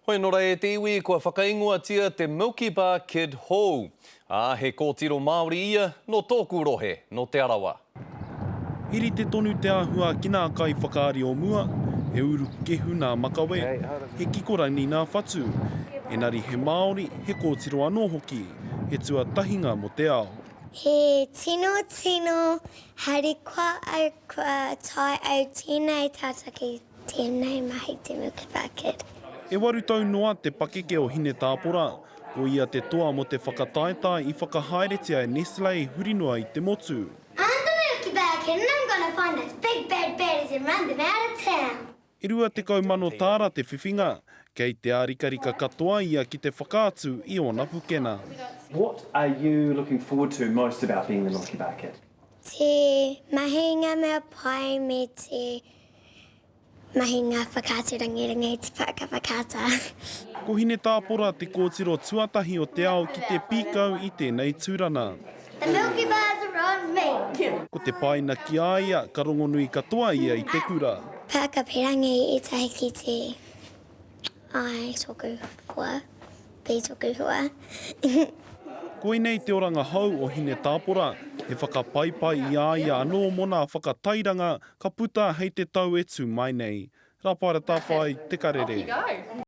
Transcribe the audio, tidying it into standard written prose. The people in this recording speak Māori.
Hoi nora e te iwi kua whakaingoa tia te Milky Bar Kid hou. He kōtiro Māori ia no tōku rohe, no te arawa. Hiri te tonu te āhua ki nā kai whakaari o mua, he uru kehu nā makawe, he kikorani nā whatu. Engari he Māori, he kōtiro anō hoki, he tuatahinga mo te ao. He tino, hari kua au kua tai au tēnei tātaki, tēnei mahi te Milky Bar Kid. E waru tau noa te pakeke o Hine Tāpora, ko ia te toa mo te whakataetai I whakahaeretia e Nestle hurinoa I te motu. I'm the Milky Bar Kid and I'm gonna find those big bad baddies and run them out of town. E rua te kaumano tāra te whiwhinga, kei te ārikarika katoa ia ki te whakaatu I o Napukena. What are you looking forward to most about being the Milky Bar Kid? Te mahinga mea pai me te mahinga whakatu rangirangi te whakawhakata. Ko Hine Tāpora te kōtiro tuatahi o te ao ki te pīkau I tēnei tūrana. The Milky Bars are on me. Ko te paina ki aia, ka rongonui katoa ia I te kura. Whakapirangi I tahi ki te ai toku hua, pi toku hua. Koe nei te oranga hau o Hine Tāpora, he whakapaipai I aia anō mona whakatairanga ka puta hei te tau etu mai nei. Rapara tāwhai, te karere.